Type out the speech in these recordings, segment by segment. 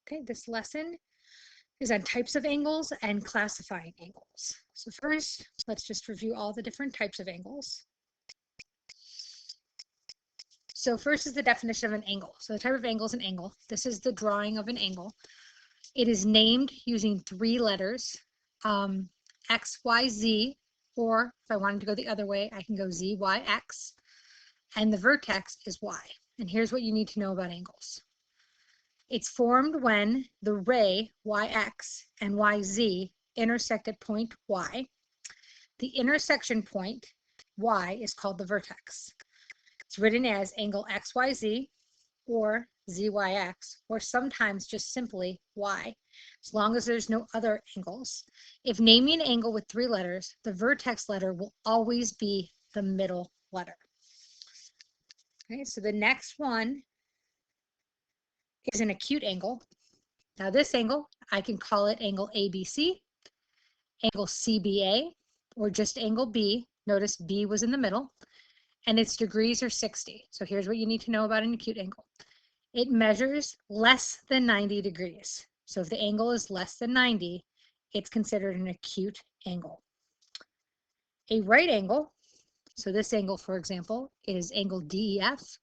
Okay, this lesson is on types of angles and classifying angles. So first, let's just review all the different types of angles. So first is the definition of an angle. So the type of angle is an angle. This is the drawing of an angle. It is named using 3 letters, X, Y, Z, or if I wanted to go the other way, I can go Z, Y, X, and the vertex is Y. And here's what you need to know about angles. It's formed when the ray YX and YZ intersect at point Y. The intersection point Y is called the vertex. It's written as angle XYZ or ZYX, or sometimes just simply Y, as long as there's no other angles. If naming an angle with 3 letters, the vertex letter will always be the middle letter. Okay, so the next one is an acute angle. Now this angle, I can call it angle ABC, angle CBA, or just angle B. Notice B was in the middle, and its degrees are 60. So here's what you need to know about an acute angle. It measures less than 90 degrees. So if the angle is less than 90, it's considered an acute angle. A right angle, so this angle, for example, is angle DEF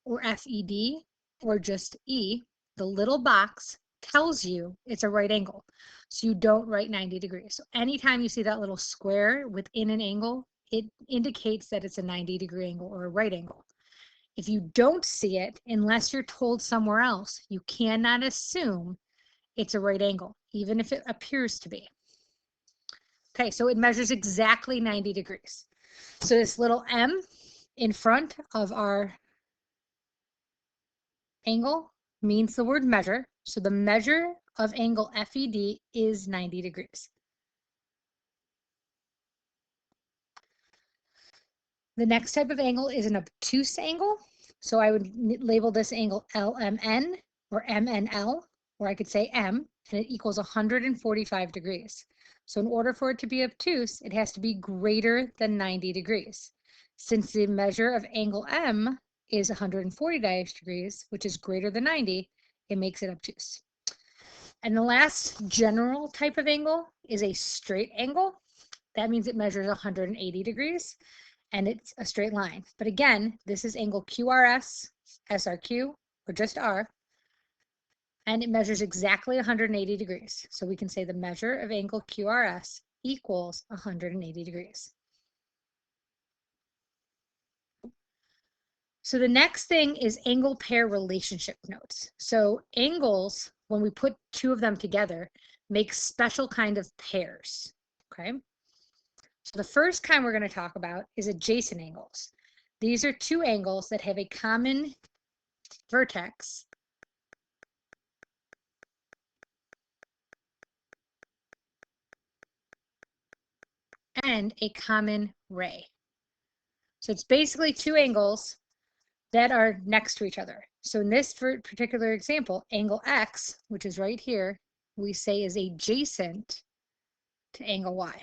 or FED or just E. The little box tells you it's a right angle. So you don't write 90 degrees. So anytime you see that little square within an angle, it indicates that it's a 90-degree angle or a right angle. If you don't see it, unless you're told somewhere else, you cannot assume it's a right angle, even if it appears to be. Okay, so it measures exactly 90 degrees. So this little M in front of our angle means the word measure. So the measure of angle FED is 90 degrees. The next type of angle is an obtuse angle. So I would label this angle LMN or MNL, or I could say M, and it equals 145 degrees. So in order for it to be obtuse, it has to be greater than 90 degrees. Since the measure of angle M is 140 degrees, which is greater than 90, it makes it obtuse. And the last general type of angle is a straight angle. That means it measures 180 degrees. And it's a straight line. But again, this is angle QRS, SRQ, or just R, and it measures exactly 180 degrees. So we can say the measure of angle QRS equals 180 degrees. So the next thing is angle pair relationship notes. So angles, when we put 2 of them together, make special kind of pairs, okay? So the first kind we're going to talk about is adjacent angles. These are 2 angles that have a common vertex and a common ray. So it's basically 2 angles that are next to each other. So in this particular example, angle X, which is right here, we say is adjacent to angle Y.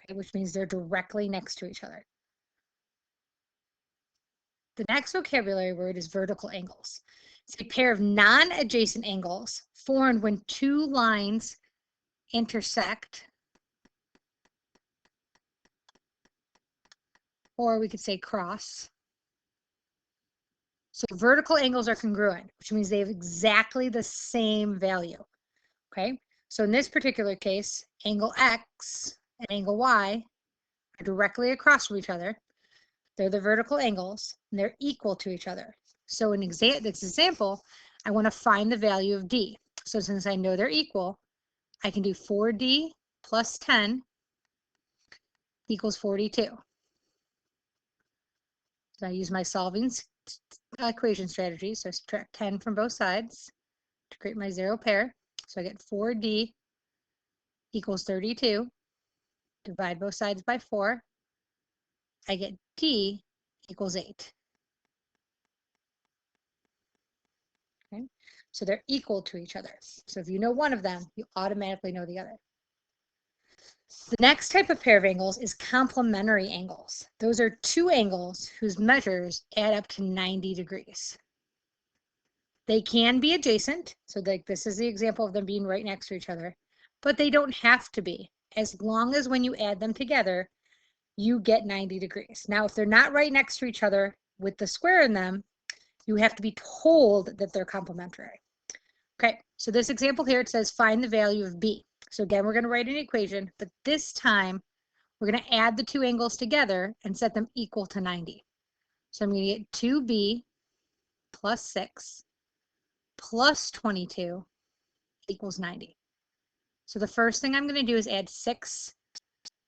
Okay, which means they're directly next to each other. The next vocabulary word is vertical angles. It's a pair of non-adjacent angles formed when 2 lines intersect, or we could say cross. So vertical angles are congruent, which means they have exactly the same value. Okay, so in this particular case, angle X and angle Y are directly across from each other. They're the vertical angles, and they're equal to each other. So in this example, I want to find the value of D. So since I know they're equal, I can do 4D plus 10 equals 42. So I use my solving equation strategy. So I subtract 10 from both sides to create my 0 pair. So I get 4D equals 32. Divide both sides by 4. I get D equals 8. Okay, so they're equal to each other. So if you know one of them, you automatically know the other. The next type of pair of angles is complementary angles. Those are 2 angles whose measures add up to 90 degrees. They can be adjacent. So like this is the example of them being right next to each other, but they don't have to be, as long as when you add them together, you get 90 degrees. Now, if they're not right next to each other with the square in them, you have to be told that they're complementary. Okay, so this example here, it says find the value of B. So again, we're going to write an equation, but this time we're going to add the two angles together and set them equal to 90. So I'm going to get 2B plus 6 plus 22 equals 90. So the first thing I'm going to do is add 6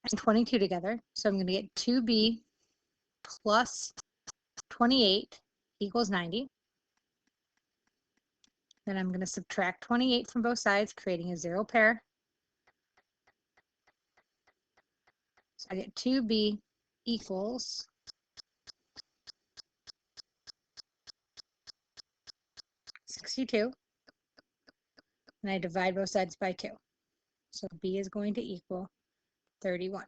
and 22 together. So I'm going to get 2B plus 28 equals 90. Then I'm going to subtract 28 from both sides, creating a zero pair. So I get 2B equals 62. And I divide both sides by 2. So B is going to equal 31.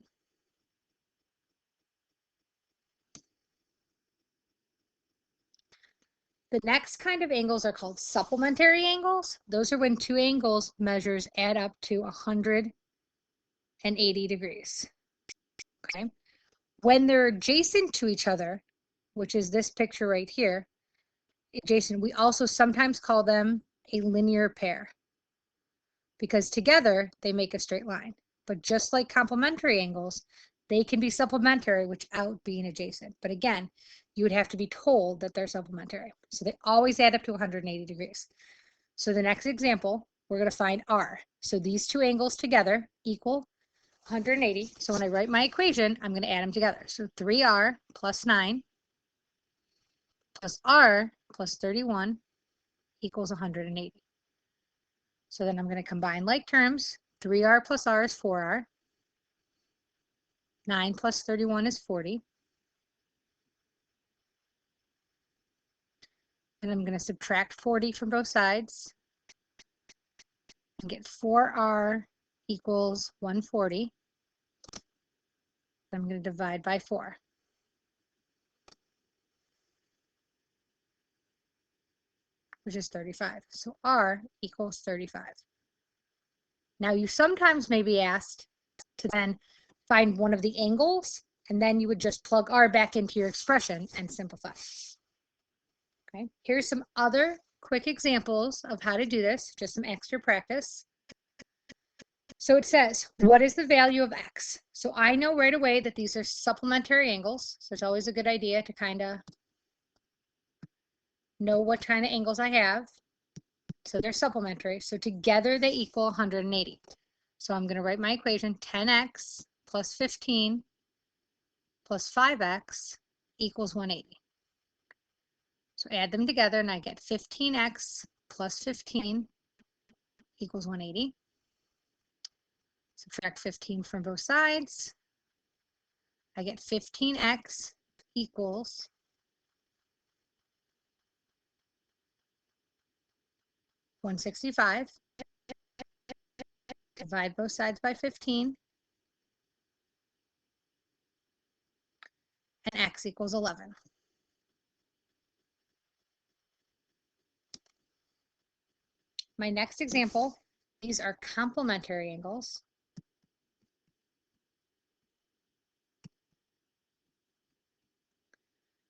The next kind of angles are called supplementary angles. Those are when two angles measures add up to 180 degrees. Okay. When they're adjacent to each other, which is this picture right here, adjacent, we also sometimes call them a linear pair because together they make a straight line. But just like complementary angles, they can be supplementary without being adjacent. But again, you would have to be told that they're supplementary. So they always add up to 180 degrees. So the next example, we're going to find R. So these two angles together equal 180. So when I write my equation, I'm going to add them together. So 3R plus 9 plus R plus 31 equals 180. So then I'm going to combine like terms. 3R plus R is 4R. 9 plus 31 is 40. And I'm going to subtract 40 from both sides and get 4R equals 140. I'm going to divide by 4. Which is 35. So R equals 35. Now you sometimes may be asked to then find one of the angles, and then you would just plug R back into your expression and simplify. Okay, here's some other quick examples of how to do this, just some extra practice. So it says, what is the value of X? So I know right away that these are supplementary angles, so it's always a good idea to kind of know what kind of angles I have. So they're supplementary, so together they equal 180. So I'm going to write my equation 10x plus 15 plus 5x equals 180. So add them together and I get 15x plus 15 equals 180. Subtract 15 from both sides. I get 15x equals 165. Divide both sides by 15. And x equals 11. My next example, these are complementary angles.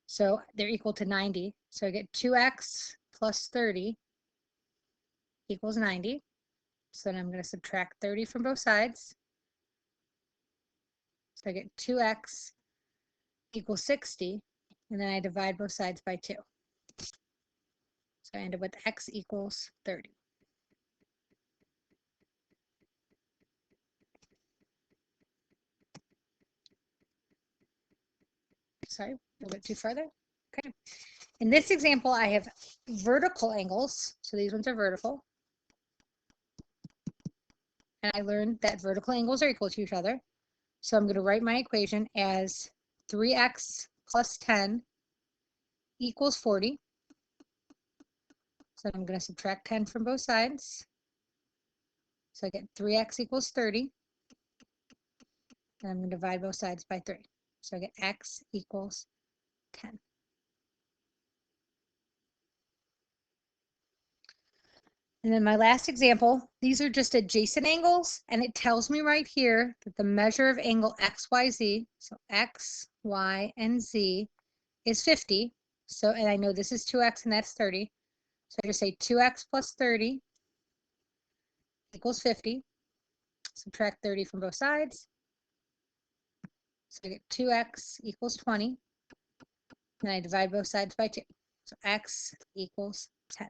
So they're equal to 90. So I get 2x plus 30 equals 90. So then I'm going to subtract 30 from both sides. So I get 2x equals 60. And then I divide both sides by 2. So I end up with x equals 30. Sorry, a little bit too further. Okay. In this example, I have vertical angles. So these ones are vertical. And I learned that vertical angles are equal to each other. So I'm going to write my equation as 3x plus 10 equals 40. So I'm going to subtract 10 from both sides. So I get 3x equals 30. And I'm going to divide both sides by 3. So I get x equals 10. And then my last example, these are just adjacent angles, and it tells me right here that the measure of angle XYZ, so X, Y, and Z is 50. So, and I know this is 2x and that's 30. So I just say 2x plus 30 equals 50. Subtract 30 from both sides. So I get 2x equals 20. And I divide both sides by 2. So x equals 10.